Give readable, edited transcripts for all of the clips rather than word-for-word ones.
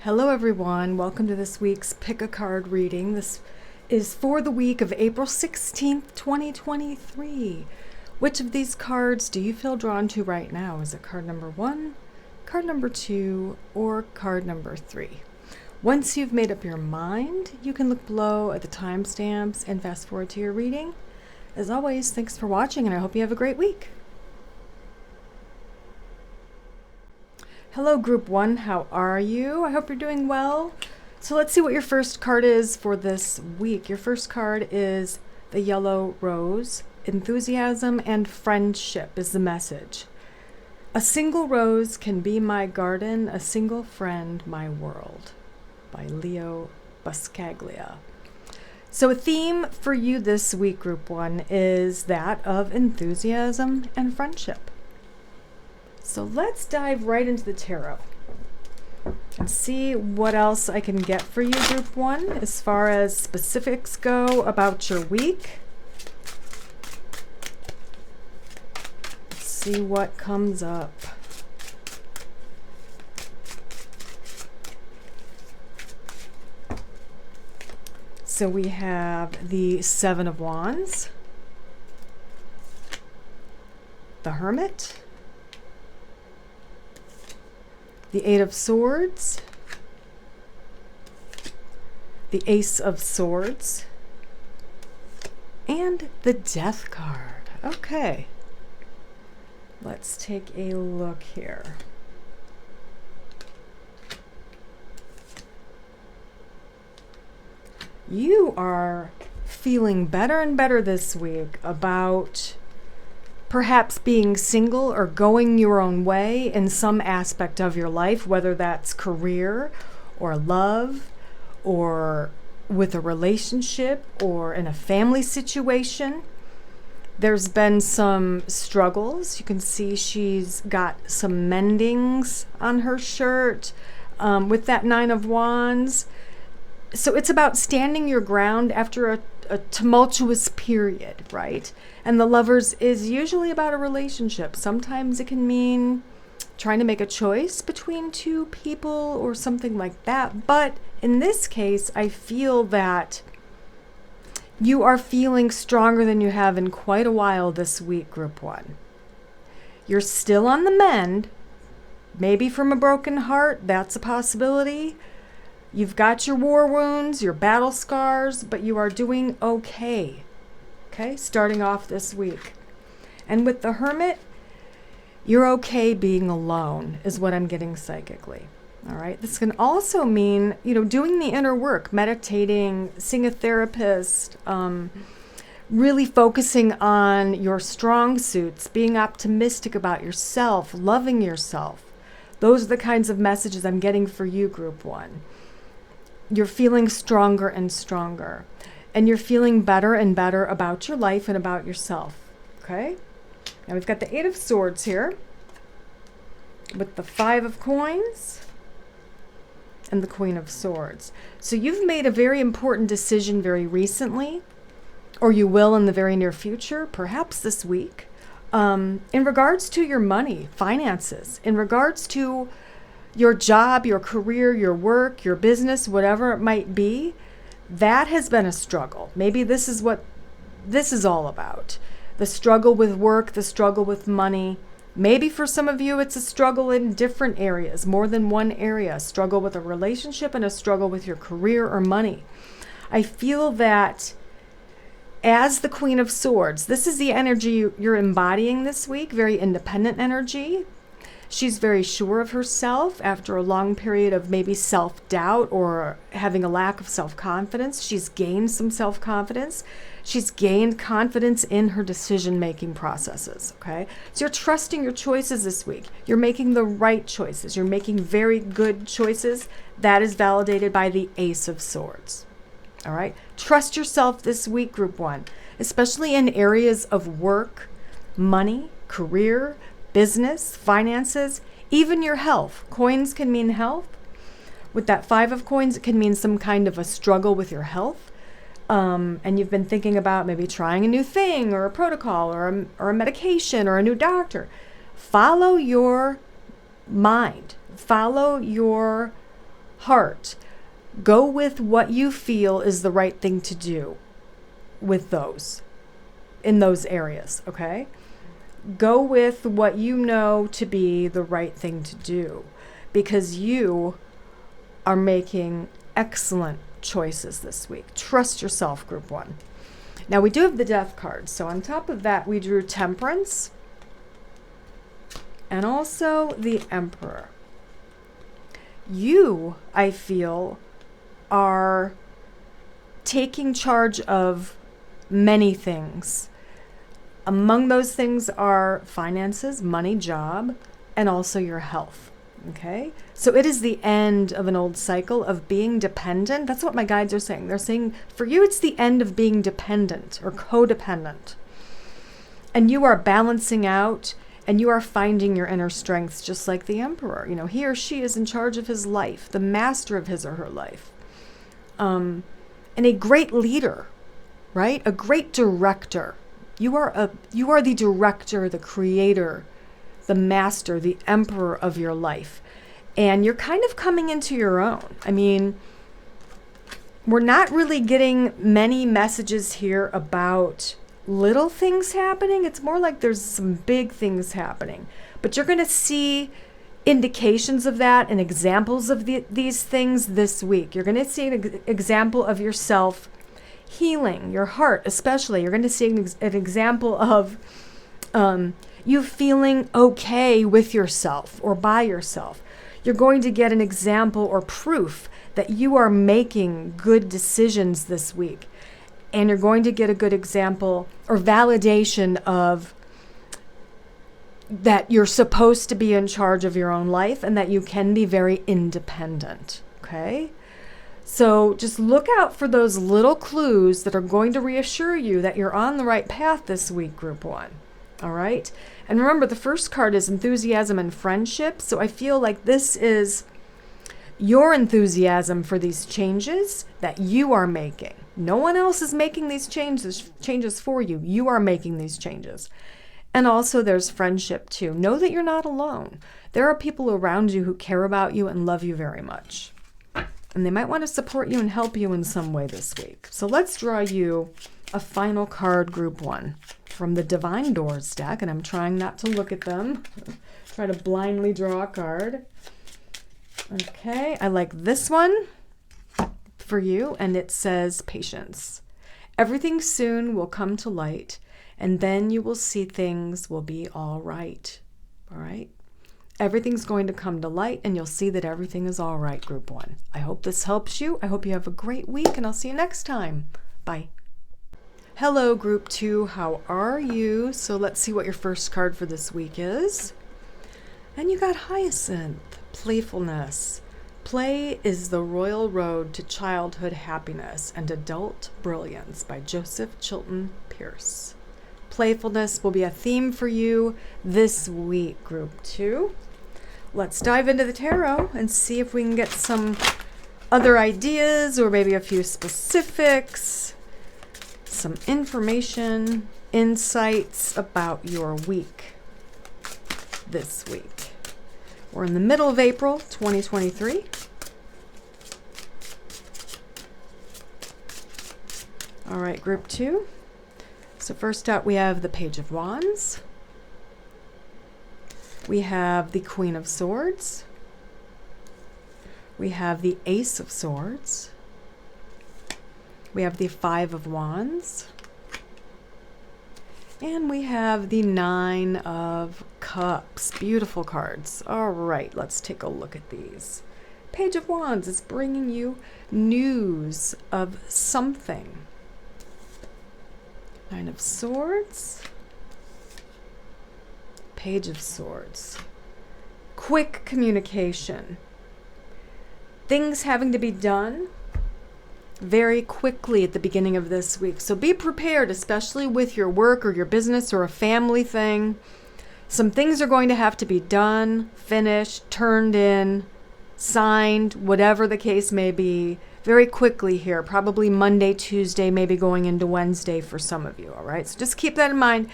Hello everyone, welcome to this week's Pick a Card reading. This is for the week of April 16th, 2023. Which of these cards do you feel drawn to right now? Is it card number 1, card number 2, or card number 3? Once you've made up your mind, you can look below at the timestamps and fast forward to your reading. As always, thanks for watching and I hope you have a great week. Hello Group 1, how are you? I hope you're doing well. So let's see what your first card is for this week. Your first card is the yellow rose. Enthusiasm and friendship is the message. A single rose can be my garden, a single friend my world. By Leo Buscaglia. So a theme for you this week, Group 1, is that of enthusiasm and friendship. So let's dive right into the tarot and see what else I can get for you, Group 1, as far as specifics go about your week. Let's see what comes up. So we have the Seven of Wands, the Hermit, the Eight of Swords, the Ace of Swords, and the Death card. Okay, let's take a look here. You are feeling better and better this week about perhaps being single or going your own way in some aspect of your life, whether that's career or love or with a relationship or in a family situation. There's been some struggles. You can see she's got some mendings on her shirt with that Nine of Wands. So it's about standing your ground after a tumultuous period, right? And the Lovers is usually about a relationship. Sometimes it can mean trying to make a choice between two people or something like that. But in this case, I feel that you are feeling stronger than you have in quite a while this week, Group 1. You're still on the mend, maybe from a broken heart. That's a possibility. You've got your war wounds, your battle scars, but you are doing okay. Okay, starting off this week. And with the Hermit, you're okay being alone, is what I'm getting psychically. All right, this can also mean, doing the inner work, meditating, seeing a therapist, really focusing on your strong suits, being optimistic about yourself, loving yourself. Those are the kinds of messages I'm getting for you, Group 1. You're feeling stronger and stronger. And you're feeling better and better about your life and about yourself. Okay? Now we've got the Eight of Swords here with the Five of Coins and the Queen of Swords. So you've made a very important decision very recently, or you will in the very near future, perhaps this week, in regards to your money, finances, in regards to your job, your career, your work, your business, whatever it might be. That has been a struggle. Maybe this is what this is all about. The struggle with work, the struggle with money. Maybe for some of you, it's a struggle in different areas, more than one area. A struggle with a relationship and a struggle with your career or money. I feel that as the Queen of Swords, this is the energy you're embodying this week, very independent energy. She's very sure of herself after a long period of maybe self-doubt or having a lack of self-confidence. She's gained some self-confidence. She's gained confidence in her decision-making processes, okay? So you're trusting your choices this week. You're making the right choices. You're making very good choices. That is validated by the Ace of Swords, all right? Trust yourself this week, Group 1, especially in areas of work, money, career, business, finances, even your health. Coins can mean health. With that Five of Coins, it can mean some kind of a struggle with your health. And you've been thinking about maybe trying a new thing or a protocol or a medication or a new doctor. Follow your mind. Follow your Heart, go with what you feel is the right thing to do with those, in those areas, okay? Go with what you know to be the right thing to do, because you are making excellent choices this week. Trust yourself, group 1. Now we do have the Death card. So on top of that, we drew Temperance and also the Emperor. You, I feel, are taking charge of many things. Among those things are finances, money, job, and also your health. Okay? So it is the end of an old cycle of being dependent. That's what my guides are saying. They're saying for you, it's the end of being dependent or codependent. And you are balancing out and you are finding your inner strengths just like the Emperor. You know, he or she is in charge of his life, the master of his or her life. And a great leader, right? A great director. You are the director, the creator, the master, the emperor of your life. And you're kind of coming into your own. I mean, we're not really getting many messages here about little things happening. It's more like there's some big things happening. But you're going to see indications of that and examples of these things this week. You're going to see an example of yourself healing, your heart especially. You're going to see an example of you feeling okay with yourself or by yourself. You're going to get an example or proof that you are making good decisions this week. And you're going to get a good example or validation of that you're supposed to be in charge of your own life and that you can be very independent. Okay? So just look out for those little clues that are going to reassure you that you're on the right path this week, group 1. All right? And remember, the first card is enthusiasm and friendship. So I feel like this is your enthusiasm for these changes that you are making. No one else is making these changes for you. You are making these changes. And also there's friendship too. Know that you're not alone. There are people around you who care about you and love you very much. And they might want to support you and help you in some way this week. So let's draw you a final card, group 1, from the Divine Doors deck. And I'm trying not to look at them. Try to blindly draw a card. Okay, I like this one for you. And it says patience. Everything soon will come to light. And then you will see things will be all right. All right? Everything's going to come to light, and you'll see that everything is all right, group 1. I hope this helps you. I hope you have a great week, and I'll see you next time. Bye. Hello, group 2. How are you? So let's see what your first card for this week is. And you got Hyacinth, playfulness. Play is the royal road to childhood happiness and adult brilliance by Joseph Chilton Pierce. Playfulness will be a theme for you this week, group 2. Let's dive into the tarot and see if we can get some other ideas or maybe a few specifics, some information, insights about your week this week. We're in the middle of April 2023. All right, group 2. So first out, we have the Page of Wands. We have the Queen of Swords. We have the Ace of Swords. We have the Five of Wands. And we have the Nine of Cups. Beautiful cards. All right, let's take a look at these. Page of Wands is bringing you news of something. Nine of Swords. Page of Swords. Quick communication. Things having to be done very quickly at the beginning of this week. So be prepared, especially with your work or your business or a family thing. Some things are going to have to be done, finished, turned in, signed, whatever the case may be, very quickly here. Probably Monday, Tuesday, maybe going into Wednesday for some of you, all right? So just keep that in mind.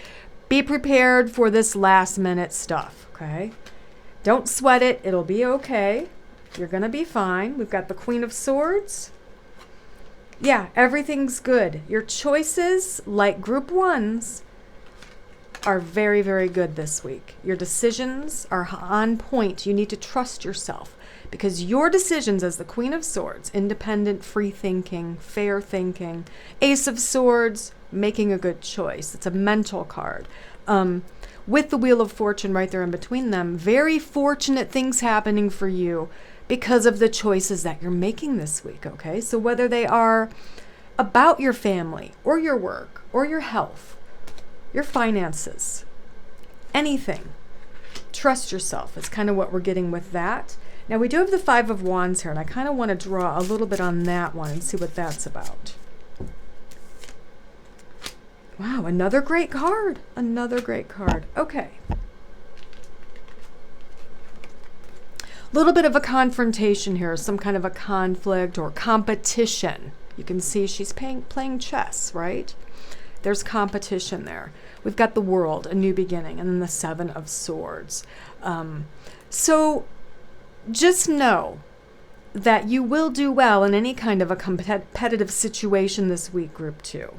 Be prepared for this last minute stuff, okay? Don't sweat it. It'll be okay. You're going to be fine. We've got the Queen of Swords. Yeah, everything's good. Your choices, like group ones, are very, very good this week. Your decisions are on point. You need to trust yourself because your decisions as the Queen of Swords, independent, free thinking, fair thinking, Ace of Swords, making a good choice. It's a mental card. With the Wheel of Fortune right there in between them, very fortunate things happening for you because of the choices that you're making this week, okay? So whether they are about your family or your work or your health, your finances, anything, trust yourself. It's kind of what we're getting with that. Now we do have the Five of Wands here, and I kind of want to draw a little bit on that one and see what that's about. Wow, another great card. Another great card. Okay. A little bit of a confrontation here, some kind of a conflict or competition. You can see she's playing chess, right? There's competition there. We've got the World, a new beginning, and then the Seven of Swords. So just know that you will do well in any kind of a competitive situation this week, group 2.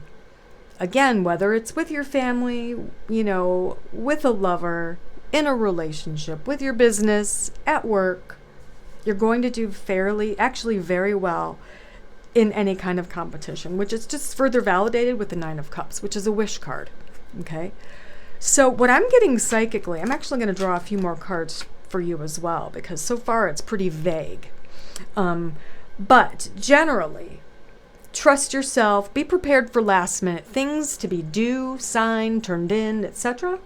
Again, whether it's with your family, you know, with a lover, in a relationship, with your business, at work, you're going to do actually very well in any kind of competition, which is just further validated with the Nine of Cups, which is a wish card. Okay. So what I'm getting psychically, I'm actually going to draw a few more cards for you as well, because so far it's pretty vague. But generally, trust yourself, be prepared for last minute things to be due, signed, turned in, etc.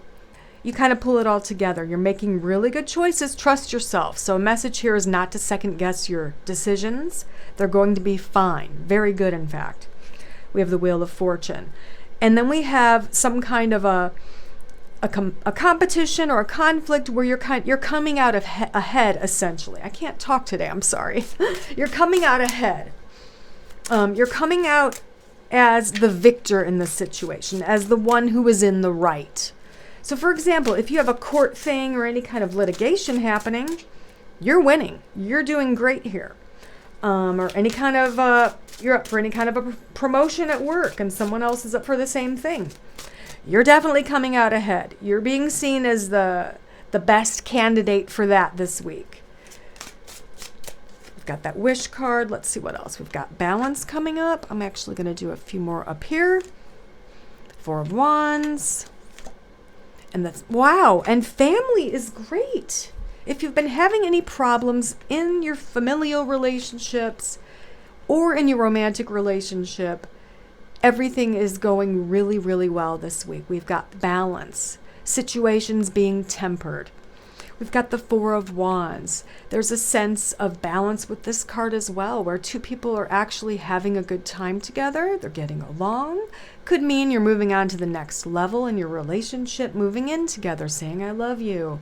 You kind of pull it all together. You're making really good choices. Trust yourself. So a message here is not to second guess your decisions. They're going to be fine. Very good, in fact. We have the Wheel of Fortune. And then we have some kind of a competition or a conflict where you're coming out ahead, essentially. I can't talk today. I'm sorry. You're coming out ahead. You're coming out as the victor in this situation, as the one who is in the right. So, for example, if you have a court thing or any kind of litigation happening, you're winning. You're doing great here. Or any kind of, you're up for any kind of a promotion at work and someone else is up for the same thing. You're definitely coming out ahead. You're being seen as the best candidate for that this week. We've got that wish card. Let's see what else. We've got balance coming up. I'm actually going to do a few more up here. Four of Wands. And that's, wow, and family is great. If you've been having any problems in your familial relationships or in your romantic relationship, everything is going really, really well this week. We've got balance, situations being tempered. We've got the Four of Wands. There's a sense of balance with this card as well, where two people are actually having a good time together. They're getting along. Could mean you're moving on to the next level in your relationship, moving in together, saying I love you,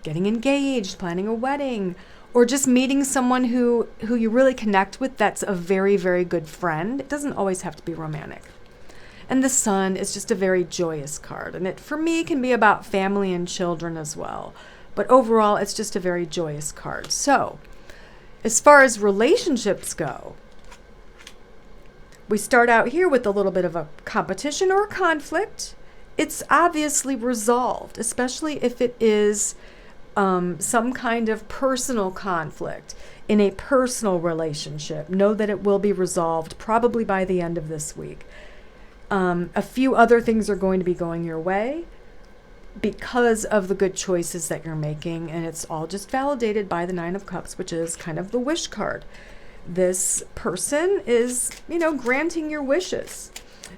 getting engaged, planning a wedding, or just meeting someone who you really connect with that's a very, very good friend. It doesn't always have to be romantic. And the Sun is just a very joyous card. And it, for me, can be about family and children as well. But overall, it's just a very joyous card. So, as far as relationships go, we start out here with a little bit of a competition or a conflict. It's obviously resolved, especially if it is some kind of personal conflict in a personal relationship. Know that it will be resolved probably by the end of this week. A few other things are going to be going your way because of the good choices that you're making, and it's all just validated by the Nine of Cups, which is kind of the wish card. This person is, granting your wishes.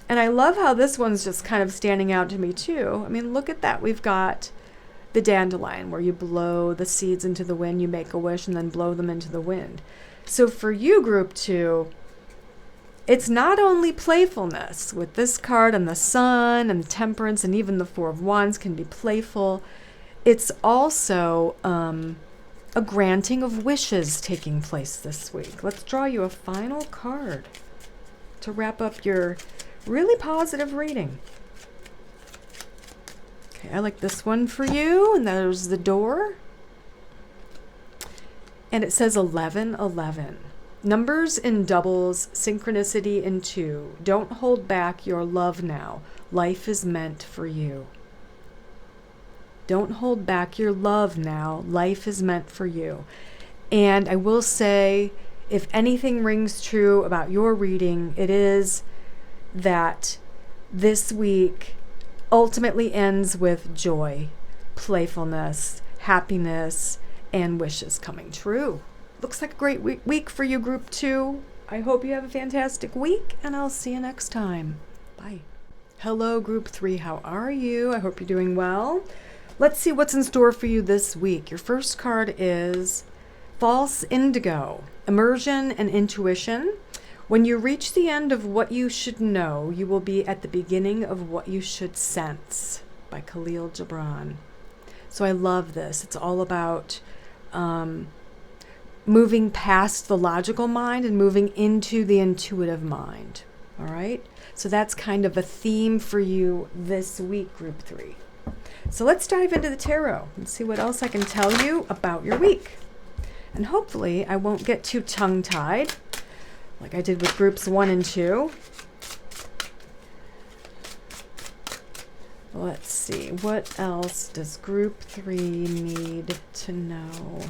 And I love how this one's just kind of standing out to me too. I mean, look at that. We've got the dandelion where you blow the seeds into the wind, you make a wish, and then blow them into the wind. So for you, group 2, it's not only playfulness with this card and the Sun and Temperance and even the Four of Wands can be playful. It's also a granting of wishes taking place this week. Let's draw you a final card to wrap up your really positive reading. Okay, I like this one for you, and there's the door. And it says 1111. Numbers in doubles, synchronicity in 2. Don't hold back your love now. Life is meant for you. Don't hold back your love now. Life is meant for you. And I will say, if anything rings true about your reading, it is that this week ultimately ends with joy, playfulness, happiness, and wishes coming true. Looks like a great week for you, Group 2. I hope you have a fantastic week, and I'll see you next time. Bye. Hello, Group 3. How are you? I hope you're doing well. Let's see what's in store for you this week. Your first card is False Indigo, Immersion and Intuition. When you reach the end of what you should know, you will be at the beginning of what you should sense, by Khalil Gibran. So I love this. It's all about moving past the logical mind and moving into the intuitive mind. All right? So that's kind of a theme for you this week, Group 3. So let's dive into the tarot and see what else I can tell you about your week. And hopefully I won't get too tongue-tied like I did with Groups 1 and 2. Let's see, what else does Group 3 need to know?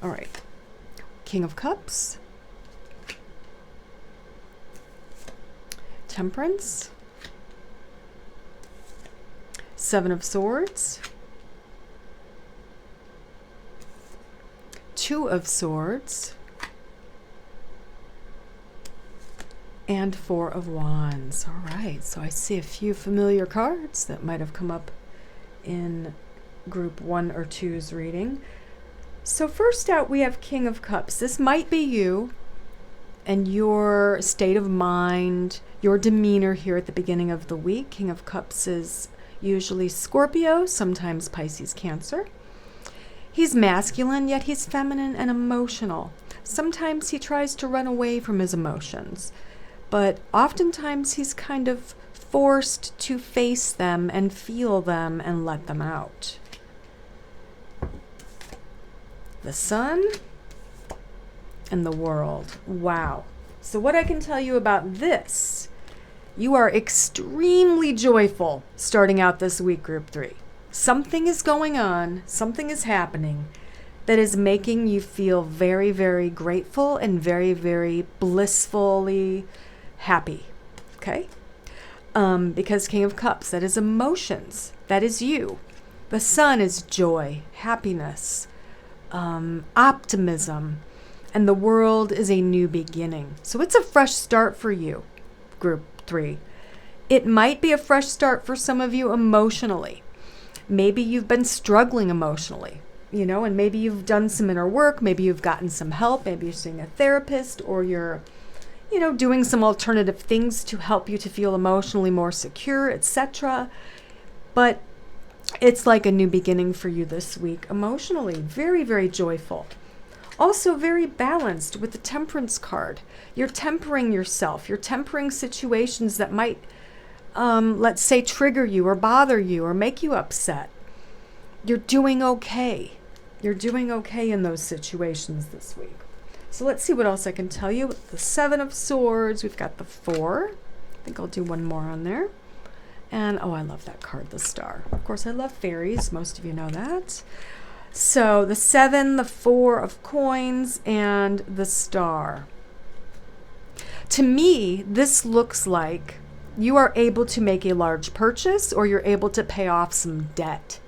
All right, King of Cups, Temperance, Seven of Swords, Two of Swords, and Four of Wands. All right, so I see a few familiar cards that might have come up in Group 1 or 2's reading. So first out, we have King of Cups. This might be you and your state of mind, your demeanor here at the beginning of the week. King of Cups is usually Scorpio, sometimes Pisces, Cancer. He's masculine, yet he's feminine and emotional. Sometimes he tries to run away from his emotions, but oftentimes he's kind of forced to face them and feel them and let them out. The Sun and the World. Wow. So what I can tell you about this, you are extremely joyful starting out this week, Group 3. Something is going on, something is happening that is making you feel very, very grateful and very, very blissfully happy. Okay? Because King of Cups, that is emotions. That is you. The Sun is joy, happiness, optimism, and the World is a new beginning. So it's a fresh start for you, Group 3. It might be a fresh start for some of you emotionally. Maybe you've been struggling emotionally, and maybe you've done some inner work, maybe you've gotten some help, maybe you're seeing a therapist, or you're, doing some alternative things to help you to feel emotionally more secure, etc. But it's like a new beginning for you this week emotionally. Very, very joyful. Also very balanced with the Temperance card. You're tempering yourself. You're tempering situations that might, let's say, trigger you or bother you or make you upset. You're doing okay. You're doing okay in those situations this week. So let's see what else I can tell you. With the Seven of Swords, we've got the 4. I think I'll do one more on there. And, oh, I love that card, the Star. Of course, I love fairies. Most of you know that. So the 7, the 4 of coins, and the Star. To me, this looks like you are able to make a large purchase or you're able to pay off some debt.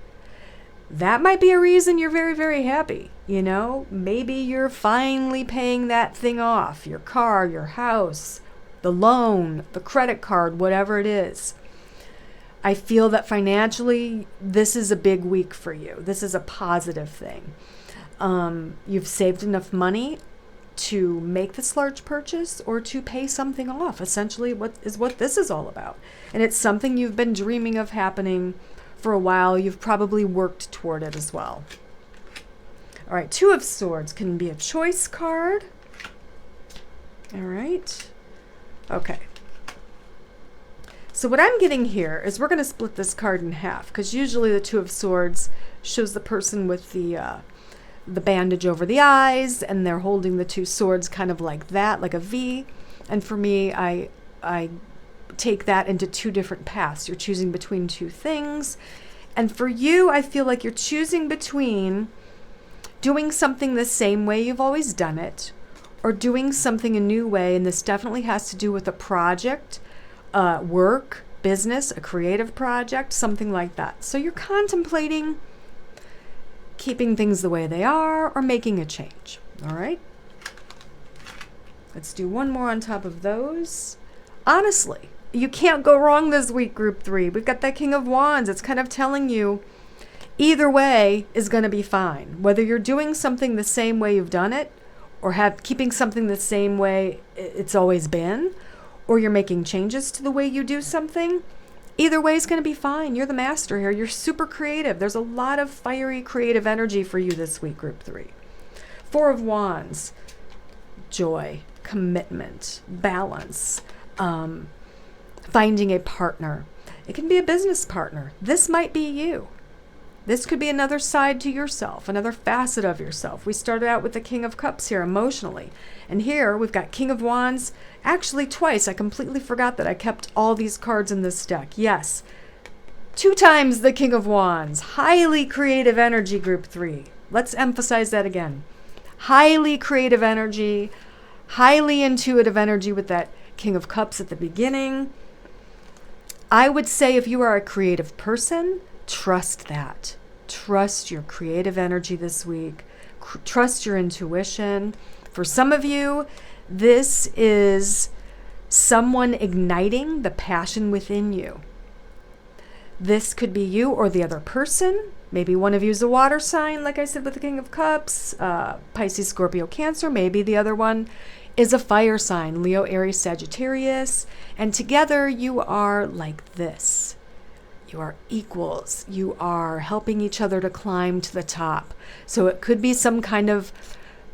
That might be a reason you're very, very happy. Maybe you're finally paying that thing off, your car, your house, the loan, the credit card, whatever it is. I feel that financially, this is a big week for you. This is a positive thing. You've saved enough money to make this large purchase or to pay something off. Essentially, what this is all about. And it's something you've been dreaming of happening for a while. You've probably worked toward it as well. All right, 2 of Swords can be a choice card. All right. Okay. So what I'm getting here is we're going to split this card in half, because usually the Two of Swords shows the person with the bandage over the eyes, and they're holding the two swords kind of like that, like a V. And for me, I take that into two different paths. You're choosing between two things. And for you, I feel like you're choosing between doing something the same way you've always done it, or doing something a new way. And this definitely has to do with a project, work, business, a creative project, something like that. So you're contemplating keeping things the way they are or making a change. All right. Let's do one more on top of those. Honestly, you can't go wrong this week, Group 3. We've got that King of Wands. It's kind of telling you either way is going to be fine. Whether you're doing something the same way you've done it, or keeping something the same way it's always been, or you're making changes to the way you do something, either way is going to be fine. You're the master here. You're super creative. There's a lot of fiery creative energy for you this week, Group 3. Four of Wands, joy, commitment, balance, finding a partner. It can be a business partner. This might be you. This could be another side to yourself, another facet of yourself. We started out with the King of Cups here emotionally. And here we've got King of Wands, actually twice. I completely forgot that I kept all these cards in this deck. Yes, 2 times the King of Wands. Highly creative energy, Group 3. Let's emphasize that again. Highly creative energy, highly intuitive energy with that King of Cups at the beginning. I would say if you are a creative person, trust that. Trust your creative energy this week. Trust your intuition. For some of you, this is someone igniting the passion within you. This could be you or the other person. Maybe one of you is a water sign, like I said with the King of Cups, Pisces, Scorpio, Cancer. Maybe the other one is a fire sign, Leo, Aries, Sagittarius. And together you are like this. You are equals. You are helping each other to climb to the top. So it could be some kind of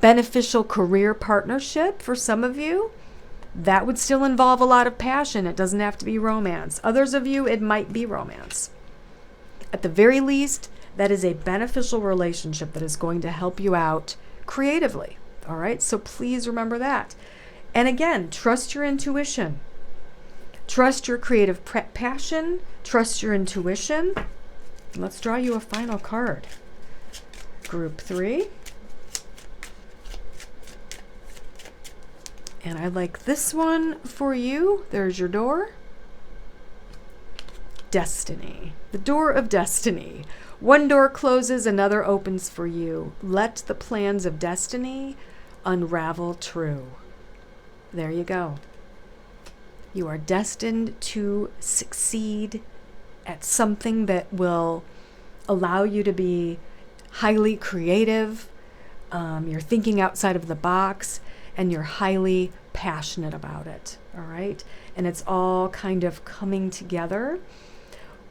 beneficial career partnership for some of you. That would still involve a lot of passion. It doesn't have to be romance. Others of you, it might be romance. At the very least, that is a beneficial relationship that is going to help you out creatively. All right? So please remember that. And again, trust your intuition. Trust your creative passion. Trust your intuition. Let's draw you a final card. Group 3. And I like this one for you. There's your door. Destiny. The door of destiny. One door closes, another opens for you. Let the plans of destiny unravel true. There you go. You are destined to succeed at something that will allow you to be highly creative. You're thinking outside of the box, and you're highly passionate about it. All right? And it's all kind of coming together.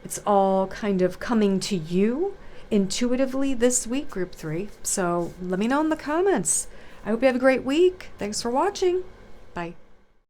It's all kind of coming to you intuitively this week, Group 3. So let me know in the comments. I hope you have a great week. Thanks for watching. Bye.